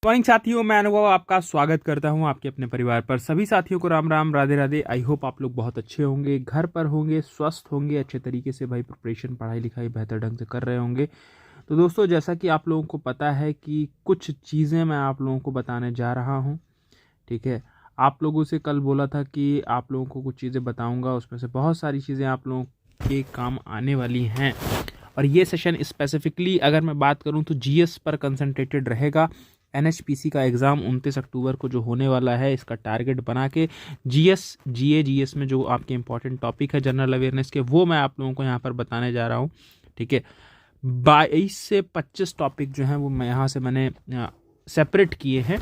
Morning साथियों, मैं अनुभव आपका स्वागत करता हूं आपके अपने परिवार पर। सभी साथियों को राम राम, राधे राधे। आई होप आप लोग बहुत अच्छे होंगे, घर पर होंगे, स्वस्थ होंगे, अच्छे तरीके से भाई प्रिपरेशन, पढ़ाई लिखाई बेहतर ढंग से कर रहे होंगे। तो दोस्तों, जैसा कि आप लोगों को पता है कि कुछ चीज़ें मैं आप लोगों को बताने जा रहा हूं। ठीक है, आप लोगों से कल बोला था कि आप लोगों को कुछ चीज़ें बताऊँगा, उसमें से बहुत सारी चीज़ें आप लोगों के काम आने वाली हैं। और ये सेशन स्पेसिफिकली अगर मैं बात करूं तो जीएस पर कंसंट्रेटेड रहेगा। एनएचपीसी का एग्ज़ाम 29 अक्टूबर को जो होने वाला है, इसका टारगेट बना के जीएस में जो आपके इंपॉर्टेंट टॉपिक है जनरल अवेयरनेस के, वो मैं आप लोगों को यहाँ पर बताने जा रहा हूँ। ठीक है, 22 से 25 टॉपिक जो हैं वो मैं यहाँ से मैंने सेपरेट किए हैं,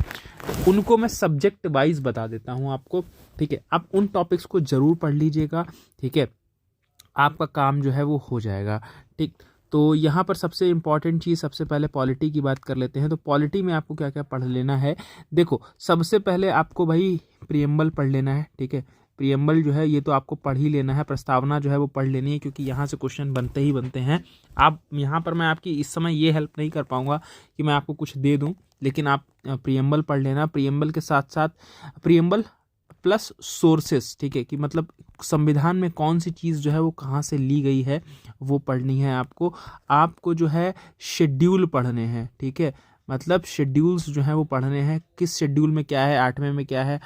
उनको मैं सब्जेक्ट वाइज बता देता हूँ आपको। ठीक है, आप उन टॉपिक्स को ज़रूर पढ़ लीजिएगा। ठीक है, आपका काम जो है वो हो जाएगा। ठीक, तो यहाँ पर सबसे इम्पॉर्टेंट चीज़, सबसे पहले पॉलिटी की बात कर लेते हैं। तो पॉलिटी में आपको क्या क्या पढ़ लेना है, देखो सबसे पहले आपको भाई प्रियम्बल पढ़ लेना है। ठीक है, प्रियम्बल जो है ये तो आपको पढ़ ही लेना है, प्रस्तावना जो है वो पढ़ लेनी है, क्योंकि यहाँ से क्वेश्चन बनते ही बनते हैं। आप यहाँ पर मैं आपकी इस समय ये हेल्प नहीं कर पाऊँगा कि मैं आपको कुछ दे दूँ, लेकिन आप प्रियम्बल पढ़ लेना। प्रियम्बल के साथ साथ प्रियम्बल प्लस सोर्सेस, ठीक है, कि मतलब संविधान में कौन सी चीज़ जो है वो कहाँ से ली गई है, वो पढ़नी है आपको जो है शेड्यूल पढ़ने हैं। ठीक है, मतलब शेड्यूल्स जो हैं वो पढ़ने हैं, किस शेड्यूल में क्या है, 8वें में क्या है,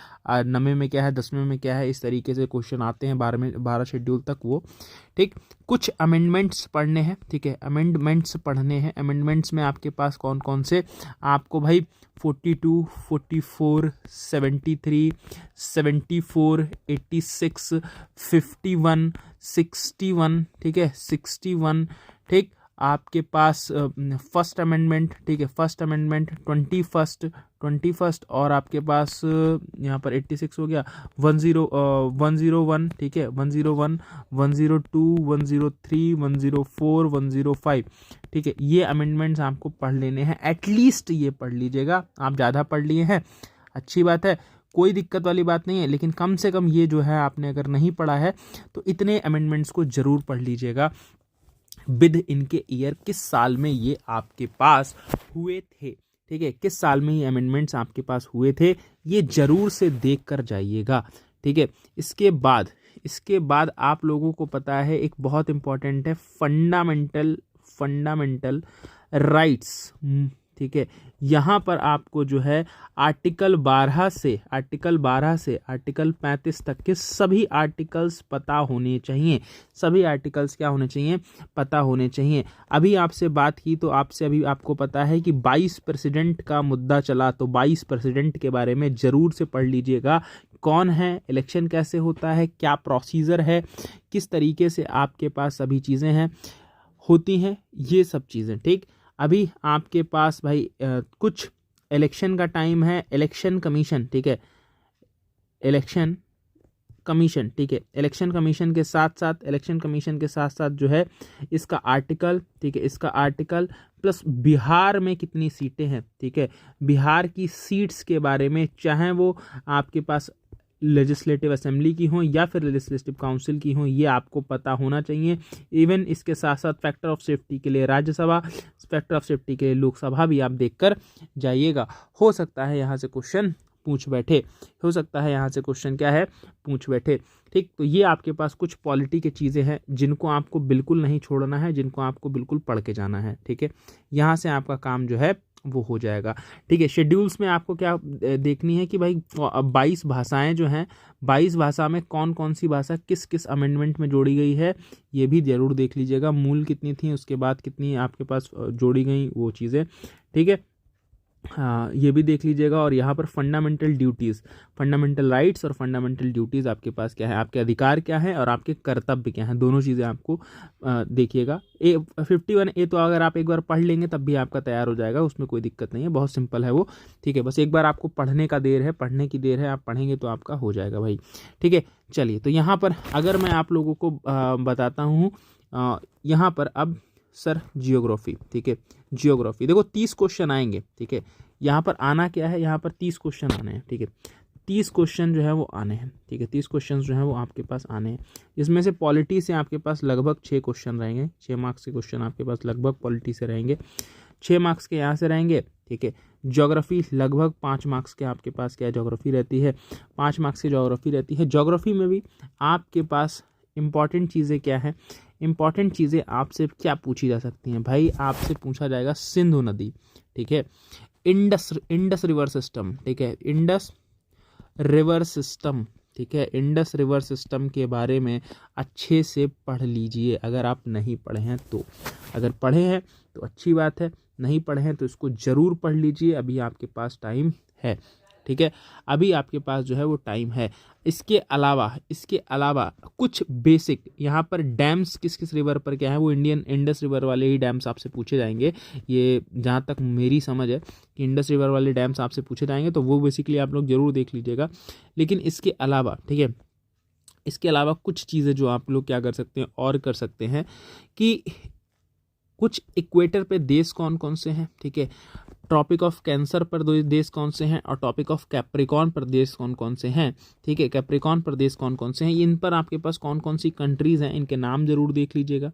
9वें में क्या है, 10वें में क्या है, इस तरीके से क्वेश्चन आते हैं 12 शेड्यूल तक वो। ठीक, कुछ अमेंडमेंट्स पढ़ने हैं। ठीक है, अमेंडमेंट्स पढ़ने हैं। अमेंडमेंट्स में आपके पास कौन कौन से, आपको भाई 42, 44, 73, 74, 86, 51, 61, ठीक है, 61। ठीक, आपके पास फर्स्ट अमेंडमेंट, ठीक है, फर्स्ट अमेंडमेंट 21, और आपके पास यहाँ पर 86 हो गया, 101, ठीक है, 101, 102, 103, 104, 105। ठीक है, ये अमेंडमेंट्स आपको पढ़ लेने हैं, एटलीस्ट ये पढ़ लीजिएगा। आप ज़्यादा पढ़ लिए हैं, अच्छी बात है, कोई दिक्कत वाली बात नहीं है, लेकिन कम से कम ये जो है आपने अगर नहीं पढ़ा है तो इतने अमेंडमेंट्स को ज़रूर पढ़ लीजिएगा। विद इनके ईयर, किस साल में ये आपके पास हुए थे। ठीक है, किस साल में ये अमेंडमेंट्स आपके पास हुए थे, ये जरूर से देख कर जाइएगा। ठीक है, इसके बाद आप लोगों को पता है एक बहुत इंपॉर्टेंट है, फंडामेंटल राइट्स। ठीक है, यहाँ पर आपको जो है आर्टिकल 12 से आर्टिकल 35 तक के सभी आर्टिकल्स पता होने चाहिए। सभी आर्टिकल्स क्या होने चाहिए, पता होने चाहिए। अभी आपसे बात की तो अभी आपको पता है कि 22 प्रेसिडेंट का मुद्दा चला, तो 22 प्रेसिडेंट के बारे में ज़रूर से पढ़ लीजिएगा। कौन है, इलेक्शन कैसे होता है, क्या प्रोसीजर है, किस तरीके से आपके पास सभी चीज़ें हैं होती हैं, ये सब चीज़ें। ठीक, अभी आपके पास भाई कुछ इलेक्शन का टाइम है, इलेक्शन कमीशन, ठीक है, इलेक्शन कमीशन, ठीक है, इलेक्शन कमीशन के साथ साथ जो है इसका आर्टिकल, ठीक है, इसका आर्टिकल प्लस बिहार में कितनी सीटें हैं। ठीक है, बिहार की सीट्स के बारे में, चाहे वो आपके पास लेजिस्लेटिव असेंबली की हो या फिर लेजिस्लेटिव काउंसिल की हो, ये आपको पता होना चाहिए। इवन इसके साथ साथ फैक्टर ऑफ सेफ्टी के लिए राज्यसभा, फैक्टर ऑफ सेफ्टी के लिए लोकसभा भी आप देखकर जाइएगा। हो सकता है यहाँ से क्वेश्चन पूछ बैठे, ठीक, तो ये आपके पास कुछ पॉलिटी के चीज़ें हैं जिनको आपको बिल्कुल नहीं छोड़ना है, जिनको आपको बिल्कुल पढ़ के जाना है। ठीक है, यहाँ से आपका काम जो है वो हो जाएगा। ठीक है, शेड्यूल्स में आपको क्या देखनी है कि भाई 22 भाषाएं जो हैं, 22 भाषा में कौन कौन सी भाषा किस किस अमेंडमेंट में जोड़ी गई है, ये भी ज़रूर देख लीजिएगा। मूल कितनी थी, उसके बाद कितनी आपके पास जोड़ी गई वो चीज़ें। ठीक है, हाँ, ये भी देख लीजिएगा। और यहाँ पर फंडामेंटल ड्यूटीज़, फंडामेंटल राइट्स और फंडामेंटल ड्यूटीज़ आपके पास क्या है, आपके अधिकार क्या है और आपके कर्तव्य क्या हैं, दोनों चीज़ें आपको देखिएगा। 51A तो अगर आप एक बार पढ़ लेंगे तब भी आपका तैयार हो जाएगा, उसमें कोई दिक्कत नहीं है, बहुत सिंपल है वो। ठीक है, बस एक बार आपको पढ़ने की देर है, आप पढ़ेंगे तो आपका हो जाएगा भाई। ठीक है, चलिए, तो यहाँ पर अगर मैं आप लोगों को बताता हूँ, यहाँ पर अब सर जियोग्राफी, ठीक है, जियोग्राफी देखो 30 क्वेश्चन आएंगे। ठीक है, यहाँ पर आना क्या है, यहाँ पर 30 क्वेश्चन आने हैं। ठीक है, 30 क्वेश्चन जो है वो आने हैं। ठीक है, 30 क्वेश्चन जो है वो आपके पास आने हैं, जिसमें से पॉलिटी से आपके पास लगभग 6 क्वेश्चन रहेंगे, 6 मार्क्स के क्वेश्चन आपके पास लगभग पॉलिटी से रहेंगे, 6 मार्क्स के यहाँ से रहेंगे। ठीक है। ज्योग्राफी लगभग 5 मार्क्स के आपके पास क्या है, ज्योग्राफी रहती है, 5 मार्क्स की ज्योग्राफी रहती है। ज्योग्राफी में भी आपके पास इंपॉर्टेंट चीज़ें क्या है, इंपॉर्टेंट चीज़ें आपसे क्या पूछी जा सकती हैं भाई, आपसे पूछा जाएगा सिंधु नदी, ठीक है, इंडस रिवर सिस्टम, ठीक है, इंडस रिवर सिस्टम, ठीक है, इंडस रिवर सिस्टम के बारे में अच्छे से पढ़ लीजिए अगर आप नहीं पढ़े हैं तो। अगर पढ़े हैं तो अच्छी बात है, नहीं पढ़े हैं तो इसको ज़रूर पढ़ लीजिए, अभी आपके पास टाइम है, ठीक है, अभी आपके पास जो है वो टाइम है। इसके अलावा कुछ बेसिक यहाँ पर डैम्स किस किस रिवर पर क्या है, वो इंडियन इंडस रिवर वाले ही डैम्स आपसे पूछे जाएंगे। ये जहाँ तक मेरी समझ है कि इंडस रिवर वाले डैम्स आपसे पूछे जाएंगे, तो वो बेसिकली आप लोग ज़रूर देख लीजिएगा। लेकिन इसके अलावा, ठीक है, इसके अलावा कुछ चीज़ें जो आप लोग क्या कर सकते हैं और कर सकते हैं कि कुछ इक्वेटर पे देश कौन कौन से हैं, ठीक है, ट्रॉपिक ऑफ कैंसर पर देश कौन से हैं, और टॉपिक ऑफ कैप्रिकॉर्न पर देश कौन कौन से हैं, ठीक है, कैप्रिकॉर्न पर देश कौन कौन से हैं, इन पर आपके पास कौन कौन सी कंट्रीज़ हैं, इनके नाम जरूर देख लीजिएगा,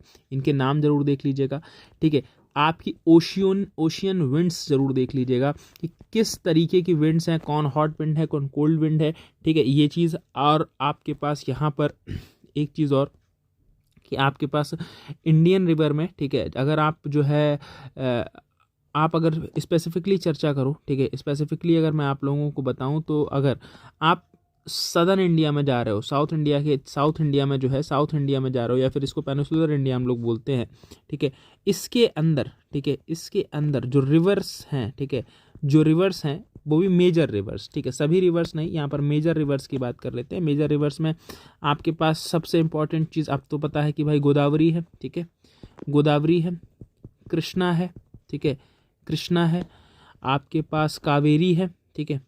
ठीक है। आपकी ओशियन विंड्स जरूर देख लीजिएगा कि किस तरीके की विंड्स हैं, कौन हॉट विंड है, कौन कोल्ड विंड है, ठीक है, ये चीज़। और आपके पास यहाँ पर एक चीज़ और कि आपके पास इंडियन रिवर में, ठीक है, अगर आप जो है आप अगर स्पेसिफिकली चर्चा करो, ठीक है, स्पेसिफिकली अगर मैं आप लोगों को बताऊं तो अगर आप सदर्न इंडिया में जा रहे हो, साउथ इंडिया में जो है, साउथ इंडिया में जा रहे हो, या फिर इसको पेनिनसुलर इंडिया हम लोग बोलते हैं, ठीक है, इसके अंदर, ठीक है, इसके अंदर जो रिवर्स हैं, ठीक है, जो रिवर्स हैं वो भी मेजर रिवर्स, ठीक है, सभी रिवर्स नहीं, यहाँ पर मेजर रिवर्स की बात कर लेते हैं। मेजर रिवर्स में आपके पास सबसे इंपॉर्टेंट चीज़ आपको पता है कि भाई गोदावरी है, ठीक है, गोदावरी है, कृष्णा है, ठीक है, कृष्णा है, आपके पास कावेरी है, ठीक है,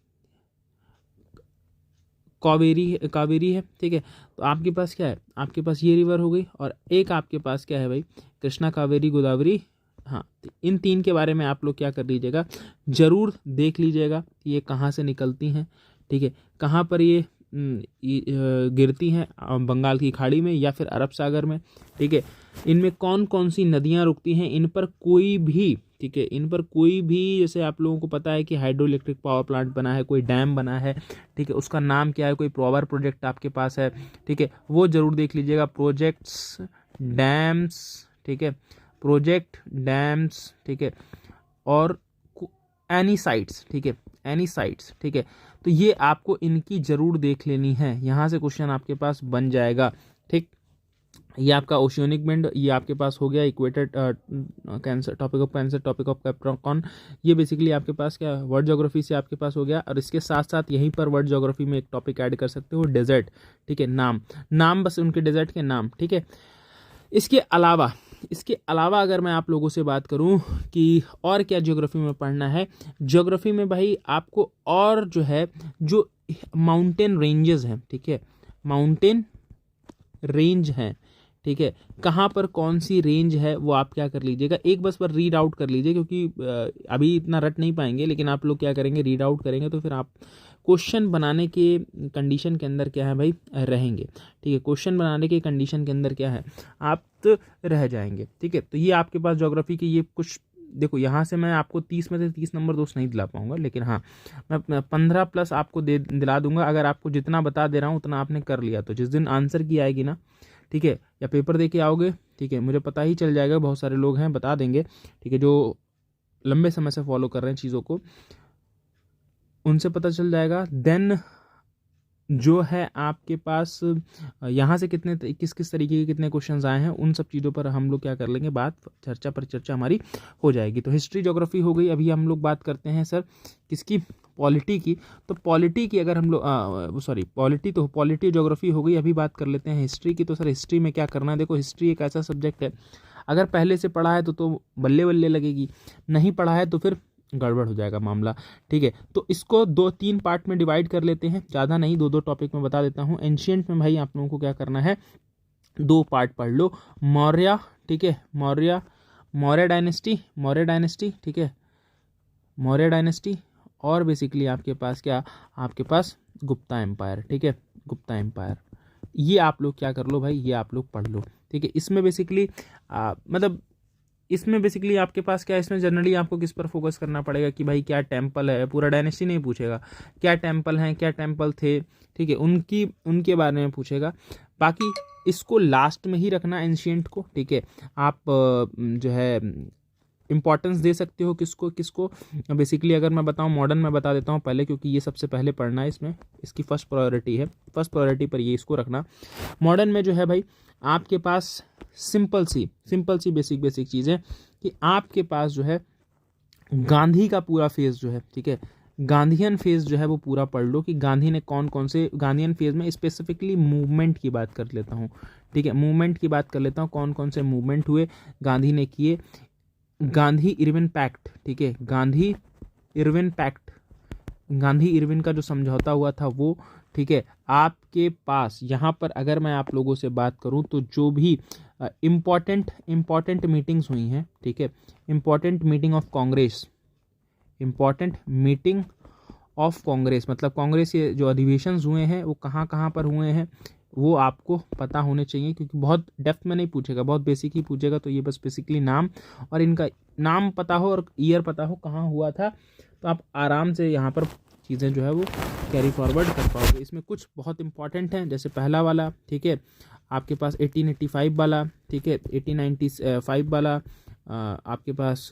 कावेरी है, ठीक है। तो आपके पास क्या है, आपके पास ये रिवर हो गई, और एक आपके पास क्या है भाई, कृष्णा, कावेरी, गोदावरी। हाँ, तो इन 3 के बारे में आप लोग क्या कर लीजिएगा, ज़रूर देख लीजिएगा ये कहाँ से निकलती हैं, ठीक है, कहाँ पर ये गिरती हैं, बंगाल की खाड़ी में या फिर अरब सागर में, ठीक है, इनमें कौन कौन सी नदियाँ रुकती हैं, इन पर कोई भी, ठीक है, इन पर कोई भी, जैसे आप लोगों को पता है कि हाइड्रो इलेक्ट्रिक पावर प्लांट बना है, कोई डैम बना है, ठीक है, उसका नाम क्या है, कोई पावर प्रोजेक्ट आपके पास है, ठीक है, वो जरूर देख लीजिएगा, प्रोजेक्ट्स, डैम्स, ठीक है, प्रोजेक्ट, डैम्स, ठीक है, और एनी साइट्स, ठीक है, एनी साइट्स, ठीक है। तो ये आपको इनकी जरूर देख लेनी है, यहाँ से क्वेश्चन आपके पास बन जाएगा, ठीक। ये आपका ओशियनिक विंड, ये आपके पास हो गया, equator cancer, topic of cancer, topic of Capricorn, ये बेसिकली आपके पास क्या है, वर्ल्ड ज्योग्राफी से आपके पास हो गया। और इसके साथ साथ यहीं पर वर्ल्ड ज्योग्राफी में एक टॉपिक ऐड कर सकते हो, डेजर्ट, ठीक है, नाम बस उनके डेजर्ट के नाम, ठीक है। इसके अलावा अगर मैं आप लोगों से बात करूं कि और क्या ज्योग्राफी में पढ़ना है, ज्योग्राफी में भाई आपको और जो है, जो माउंटेन रेंजेस हैं, ठीक है, माउंटेन रेंज हैं, ठीक है, कहाँ पर कौन सी रेंज है वो आप क्या कर लीजिएगा, एक बस पर रीड आउट कर लीजिए, क्योंकि अभी इतना रट नहीं पाएंगे, लेकिन आप लोग क्या करेंगे, रीड आउट करेंगे तो फिर आप क्वेश्चन बनाने के कंडीशन के अंदर क्या है भाई, रहेंगे, ठीक है, क्वेश्चन बनाने के कंडीशन के अंदर क्या है, आप तो रह जाएंगे, ठीक है। तो ये आपके पास ज्योग्राफी के ये कुछ, देखो यहाँ से मैं आपको 30 में से 30 नंबर दोस्त नहीं दिला पाऊंगा, लेकिन हाँ मैं 15 प्लस आपको दिला दूंगा, अगर आपको जितना बता दे रहा हूँ उतना आपने कर लिया तो। जिस दिन आंसर की आएगी ना, ठीक है, या पेपर दे के आओगे, ठीक है, मुझे पता ही चल जाएगा, बहुत सारे लोग हैं बता देंगे, ठीक है, जो लंबे समय से फॉलो कर रहे हैं चीज़ों को, उनसे पता चल जाएगा। देन जो है आपके पास यहाँ से कितने किस किस तरीके के कितने क्वेश्चंस आए हैं, उन सब चीज़ों पर हम लोग क्या कर लेंगे, बात चर्चा हमारी हो जाएगी। तो हिस्ट्री ज्योग्राफी हो गई। अभी हम लोग बात करते हैं सर किसकी, पॉलिटी की। तो पॉलिटी की अगर हम लोग पॉलिटी ज्योग्राफी हो गई। अभी बात कर लेते हैं हिस्ट्री की। तो सर हिस्ट्री में क्या करना है, देखो हिस्ट्री एक ऐसा सब्जेक्ट है, अगर पहले से पढ़ा है तो बल्ले बल्ले लगेगी, नहीं पढ़ा है तो फिर गड़बड़ हो जाएगा मामला, ठीक है। तो इसको 2-3 पार्ट में डिवाइड कर लेते हैं, ज़्यादा नहीं, 2-2 टॉपिक में बता देता हूँ। एंशिएंट में भाई आप लोगों को क्या करना है, 2 पार्ट पढ़ लो, मौर्य, ठीक है, मौर्य डायनेस्टी, ठीक है, मौर्य डायनेस्टी, और बेसिकली आपके पास क्या, आपके पास गुप्ता एम्पायर, ठीक है, गुप्ता एम्पायर। ये आप लोग क्या कर लो भाई, ये आप लोग पढ़ लो, ठीक है। इसमें बेसिकली मतलब इसमें बेसिकली आपके पास क्या है, इसमें जनरली आपको किस पर फोकस करना पड़ेगा कि भाई क्या टेम्पल है, पूरा डायनेस्टी नहीं पूछेगा, क्या टेम्पल हैं, क्या टेम्पल थे, ठीक है, उनके बारे में पूछेगा। बाकी इसको लास्ट में ही रखना एंशिएंट को, ठीक है। आप जो है इंपॉर्टेंस दे सकते हो किसको किसको। बेसिकली अगर मैं बताऊं मॉडर्न में बता देता हूं पहले, क्योंकि ये सबसे पहले पढ़ना है, इसमें इसकी फर्स्ट प्रायोरिटी है, फर्स्ट प्रायोरिटी पर ये इसको रखना। मॉडर्न में जो है भाई आपके पास सिंपल सी बेसिक चीज़ है कि आपके पास जो है गांधी का पूरा फेज जो है, ठीक है, गांधीयन फेज जो है वो पूरा पढ़ लो कि गांधी ने कौन कौन से, गांधीयन फेज में स्पेसिफिकली मूवमेंट की बात कर लेता हूँ, ठीक है, मूवमेंट की बात कर लेता हूँ, कौन कौन से मूवमेंट हुए गांधी ने किए। गांधी इरविन पैक्ट, ठीक है, Gandhi Irwin pact, Gandhi Irwin का जो समझौता हुआ था वो, ठीक है। आपके पास यहाँ पर अगर मैं आप लोगों से बात करूँ तो जो भी इम्पॉर्टेंट मीटिंग्स हुई हैं, ठीक है, important meeting of Congress, important meeting of Congress मतलब कांग्रेस के जो अधिवेशंस हुए हैं वो कहाँ कहाँ पर हुए हैं वो आपको पता होने चाहिए, क्योंकि बहुत डेप्थ में नहीं पूछेगा, बहुत बेसिक ही पूछेगा। तो ये बस बेसिकली नाम और इनका नाम पता हो और ईयर पता हो कहाँ हुआ था, तो आप आराम से यहाँ पर चीज़ें जो है वो कैरी फॉरवर्ड कर पाओगे। इसमें कुछ बहुत इंपॉर्टेंट हैं, जैसे पहला वाला, ठीक है, आपके पास 1885 वाला, ठीक है, 1895 वाला आपके पास,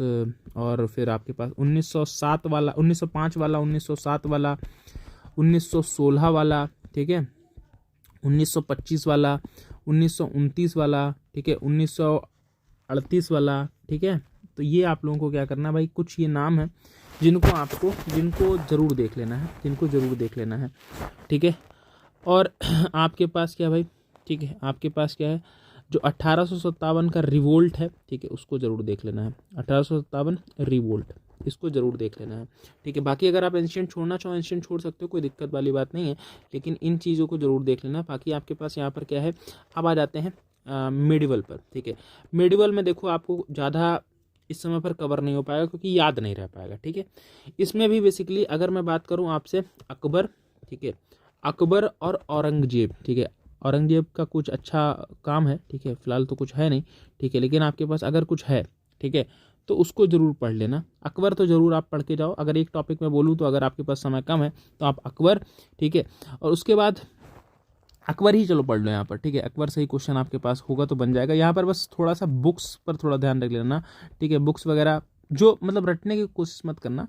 और फिर आपके पास 1907 वाला, 1905 वाला, 1907 वाला, 1916 वाला, ठीक है, 1925 वाला, 1929 वाला, ठीक है, 1938 वाला, ठीक है। तो ये आप लोगों को क्या करना भाई, कुछ ये नाम है जिनको ज़रूर देख लेना है, ठीक है। और आपके पास क्या भाई, ठीक है, आपके पास क्या है, जो 1857 का रिवोल्ट है, ठीक है, उसको ज़रूर देख लेना है, 1857 रिवोल्ट, इसको ज़रूर देख लेना है, ठीक है। बाकी अगर आप एंशिएंट छोड़ना चाहो एंशिएंट छोड़ सकते हो, कोई दिक्कत वाली बात नहीं है, लेकिन इन चीज़ों को ज़रूर देख लेना। बाकी आपके पास यहाँ पर क्या है, अब आ जाते हैं मेडिवल पर, ठीक है। मेडिवल में देखो आपको ज़्यादा इस समय पर कवर नहीं हो पाएगा क्योंकि याद नहीं रह पाएगा, ठीक है। इसमें भी बेसिकली अगर मैं बात करूँ आपसे अकबर, ठीक है, अकबर और औरंगजेब, ठीक है, औरंगजेब का कुछ अच्छा काम है, ठीक है, फिलहाल तो कुछ है नहीं, ठीक है, लेकिन आपके पास अगर कुछ है, ठीक है, तो उसको ज़रूर पढ़ लेना। अकबर तो ज़रूर आप पढ़ के जाओ, अगर एक टॉपिक में बोलूँ तो अगर आपके पास समय कम है तो आप अकबर, ठीक है, और उसके बाद अकबर ही चलो पढ़ लो यहाँ पर, ठीक है, अकबर से ही क्वेश्चन आपके पास होगा तो बन जाएगा। यहाँ पर बस थोड़ा सा बुक्स पर थोड़ा ध्यान रख लेना, ठीक है, बुक्स वगैरह जो मतलब रटने की कोशिश मत करना,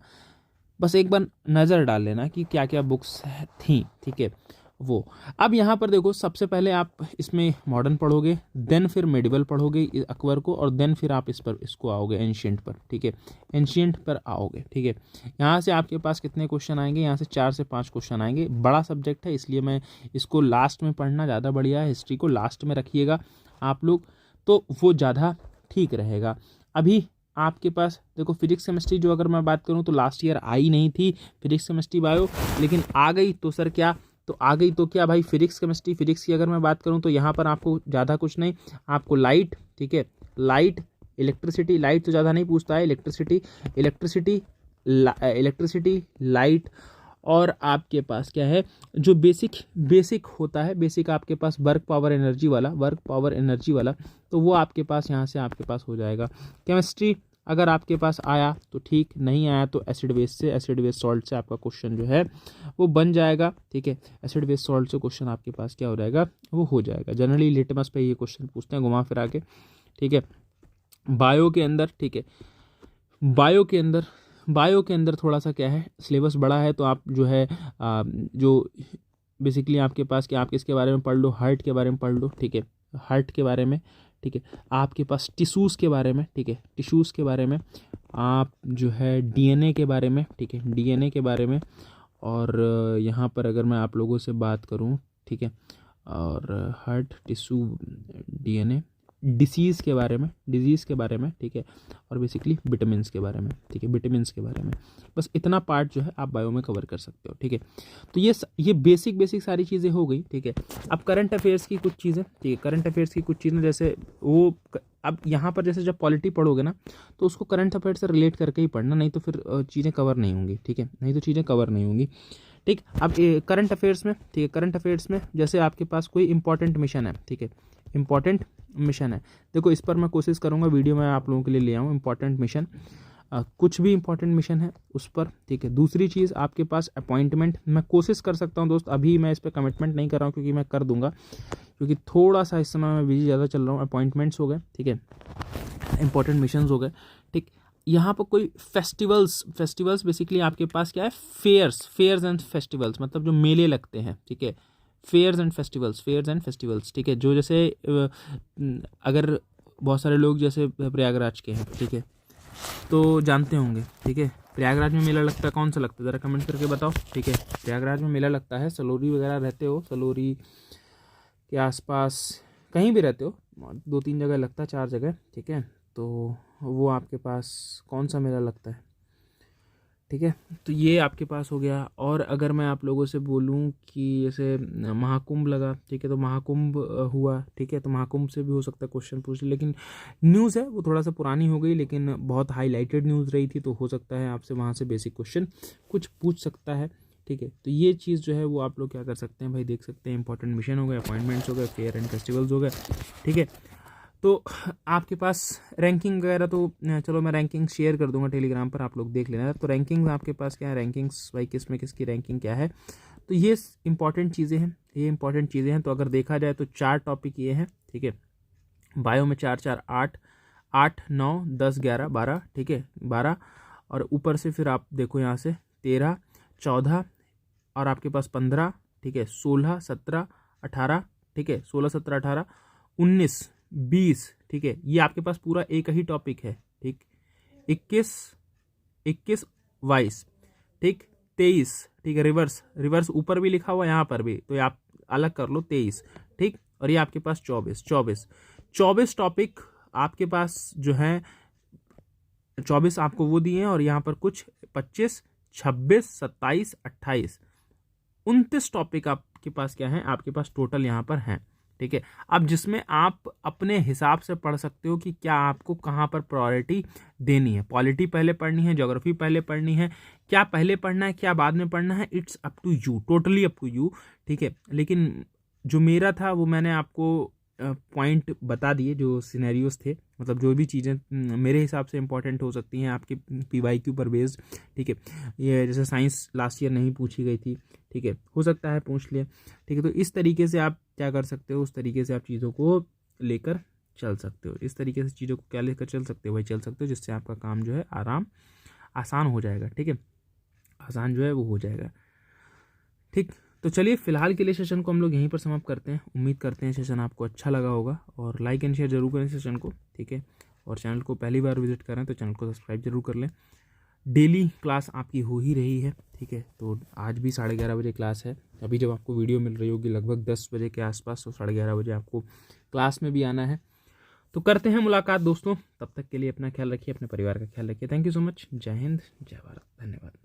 बस एक बार नज़र डाल लेना कि क्या क्या बुक्स थी, ठीक है, वो। अब यहाँ पर देखो, सबसे पहले आप इसमें मॉडर्न पढ़ोगे, देन फिर मेडिवल पढ़ोगे अकबर को, और देन फिर आप इसको आओगे एंशिएंट पर, ठीक है, एंशिएंट पर आओगे, ठीक है। यहाँ से आपके पास कितने क्वेश्चन आएंगे, यहाँ से 4 से 5 क्वेश्चन आएंगे। बड़ा सब्जेक्ट है इसलिए मैं इसको लास्ट में पढ़ना ज़्यादा बढ़िया है, हिस्ट्री को लास्ट में रखिएगा आप लोग, तो वो ज़्यादा ठीक रहेगा। अभी आपके पास देखो फिजिक्स केमिस्ट्री जो अगर मैं बात करूँ तो लास्ट ईयर आई नहीं थी फिजिक्स केमिस्ट्री बायो, लेकिन आ गई तो सर क्या, तो आ गई तो क्या भाई, फिजिक्स केमिस्ट्री, फिजिक्स की अगर मैं बात करूं तो यहाँ पर आपको ज़्यादा कुछ नहीं, आपको लाइट, ठीक है, लाइट, इलेक्ट्रिसिटी, लाइट तो ज़्यादा नहीं पूछता है, इलेक्ट्रिसिटी, लाइट, और आपके पास क्या है जो बेसिक होता है, बेसिक आपके पास वर्क पावर एनर्जी वाला, तो वो आपके पास यहाँ से आपके पास हो जाएगा। केमिस्ट्री अगर आपके पास आया तो ठीक, नहीं आया तो एसिड बेस सॉल्ट से आपका क्वेश्चन जो है वो बन जाएगा, ठीक है, एसिड बेस सॉल्ट से क्वेश्चन आपके पास क्या हो जाएगा, वो हो जाएगा। जनरली लिटमस पे ये क्वेश्चन पूछते हैं घुमा फिरा के, ठीक है। बायो के अंदर, ठीक है, बायो के अंदर थोड़ा सा क्या है, सिलेबस बड़ा है, तो आप जो है जो बेसिकली आपके पास कि आप किसके बारे में पढ़ लो, हार्ट के बारे में पढ़ लो, ठीक है, हार्ट के बारे में, ठीक है, आपके पास टिश्यूज़ के बारे में, ठीक है, टिश्यूज़ के बारे में, आप जो है डीएनए के बारे में, ठीक है, डीएनए के बारे में, और यहाँ पर अगर मैं आप लोगों से बात करूँ, ठीक है, और हार्ट, टिश्यू, डीएनए, डिजीज़ के बारे में, ठीक है, और बेसिकली विटामिन्स के बारे में, ठीक है, विटामिन्स के बारे में, बस इतना पार्ट जो है आप बायो में कवर कर सकते हो, ठीक है। तो ये बेसिक सारी चीज़ें हो गई, ठीक है। अब करंट अफेयर्स की कुछ चीज़ें, ठीक है, करंट अफेयर्स की कुछ चीज़ें जैसे वो, अब यहाँ पर जैसे जब पॉलिटी पढ़ोगे ना तो उसको करंट अफेयर से रिलेट करके ही पढ़ना, नहीं तो फिर चीज़ें कवर नहीं होंगी, ठीक है, ठीक। अब करंट अफेयर्स में, ठीक है, करंट अफेयर्स में जैसे आपके पास कोई इंपॉर्टेंट मिशन है, ठीक है, इंपॉर्टेंट मिशन है। देखो इस पर मैं कोशिश करूँगा वीडियो में आप लोगों के लिए ले आऊँ इंपॉर्टेंट मिशन, कुछ भी इंपॉर्टेंट मिशन है उस पर, ठीक है। दूसरी चीज़ आपके पास अपॉइंटमेंट, मैं कोशिश कर सकता हूँ दोस्त, अभी मैं इस पर कमिटमेंट नहीं कर रहा हूँ क्योंकि मैं कर दूंगा, क्योंकि थोड़ा सा इस समय मैं बिजी ज़्यादा चल रहा हूँ। अपॉइंटमेंट्स हो गए, ठीक है, इंपॉर्टेंट मिशंस हो गए, ठीक। यहाँ पर कोई फेस्टिवल्स बेसिकली आपके पास क्या है, फेयर्स एंड फेस्टिवल्स, मतलब जो मेले लगते हैं, ठीक है, फेयर्स एंड फेस्टिवल्स, ठीक है। जो जैसे अगर बहुत सारे लोग जैसे प्रयागराज के हैं, ठीक है, तो जानते होंगे, ठीक है, प्रयागराज में मेला लगता है, कौन सा लगता है ज़रा कमेंट करके बताओ, ठीक है। प्रयागराज में मेला लगता है, सलोरी वगैरह रहते हो, सलोरी के आसपास कहीं भी रहते हो, 2-3 जगह लगता है, 4 जगह, ठीक है। तो वो आपके पास कौन सा मेला लगता है, ठीक है। तो ये आपके पास हो गया। और अगर मैं आप लोगों से बोलूं कि जैसे महाकुंभ लगा, ठीक है, तो महाकुंभ हुआ, ठीक है, तो महाकुंभ से भी हो सकता है क्वेश्चन पूछ ले, लेकिन न्यूज़ है वो थोड़ा सा पुरानी हो गई, लेकिन बहुत हाईलाइटेड न्यूज़ रही थी, तो हो सकता है आपसे वहाँ से बेसिक क्वेश्चन कुछ पूछ सकता है, ठीक है। तो ये चीज़ जो है वो आप लोग क्या कर सकते हैं भाई, देख सकते हैं, इंपॉर्टेंट मिशन हो गए, अपॉइंटमेंट्स हो गए, फेयर एंड फेस्टिवल्स हो गए, ठीक है। तो आपके पास रैंकिंग वगैरह तो चलो मैं रैंकिंग शेयर कर दूंगा टेलीग्राम पर, आप लोग देख लेना। तो रैंकिंग आपके पास क्या है, रैंकिंग्स भाई किस में किसकी रैंकिंग क्या है, तो ये इंपॉर्टेंट चीज़ें हैं, तो अगर देखा जाए तो 4 टॉपिक ये हैं, ठीक है। बायो में 4-4 8, 8 9 10 11 12, ठीक है, 12, और ऊपर से फिर आप देखो यहाँ से 13 14, और आपके पास 15, ठीक है, 16 17 18, ठीक है, 16 17 18 19 20, ठीक है, ये आपके पास पूरा एक ही टॉपिक है, ठीक। 21 21 22, ठीक, 23, ठीक है, रिवर्स ऊपर भी लिखा हुआ यहाँ पर भी, तो ये आप अलग कर लो, 23, ठीक। और ये आपके पास 24 टॉपिक आपके पास जो है, 24 आपको वो दिए हैं, और यहाँ पर कुछ 25 26 27 28 29 टॉपिक आपके पास क्या है, आपके पास टोटल यहाँ पर हैं, ठीक है। अब जिसमें आप अपने हिसाब से पढ़ सकते हो कि क्या आपको कहाँ पर प्रायोरिटी देनी है, पॉलिटी पहले पढ़नी है, ज्योग्राफी पहले पढ़नी है, क्या पहले पढ़ना है, क्या बाद में पढ़ना है, it's up to you, totally up to you, ठीक है। लेकिन जो मेरा था वो मैंने आपको पॉइंट बता दिए, जो सिनेरियोस थे, मतलब जो भी चीज़ें मेरे हिसाब से इंपॉर्टेंट हो सकती हैं आपके PYQ पर बेस्ड, ठीक है। ये जैसे साइंस लास्ट ईयर नहीं पूछी गई थी, ठीक है, हो सकता है पूछ लिया, ठीक है। तो इस तरीके से आप क्या कर सकते हो, उस तरीके से आप चीज़ों को लेकर चल सकते हो, इस तरीके से चीज़ों को क्या लेकर चल सकते हो भाई, चल सकते हो, जिससे आपका काम जो है आसान हो जाएगा, ठीक है, आसान जो है वो हो जाएगा, ठीक। तो चलिए फिलहाल के लिए सेशन को हम लोग यहीं पर समाप्त करते हैं। उम्मीद करते हैं सेशन आपको अच्छा लगा होगा, और लाइक एंड शेयर जरूर करें सेशन को, ठीक है। और चैनल को पहली बार विजिट करें तो चैनल को सब्सक्राइब जरूर कर लें। डेली क्लास आपकी हो ही रही है, ठीक है। तो आज भी 11:30 बजे क्लास है, अभी जब आपको वीडियो मिल रही होगी लगभग 10 बजे के आसपास, तो 11:30 बजे आपको क्लास में भी आना है। तो करते हैं मुलाकात दोस्तों, तब तक के लिए अपना ख्याल रखिए, अपने परिवार का ख्याल रखिए। थैंक यू सो मच, जय हिंद, जय भारत, धन्यवाद।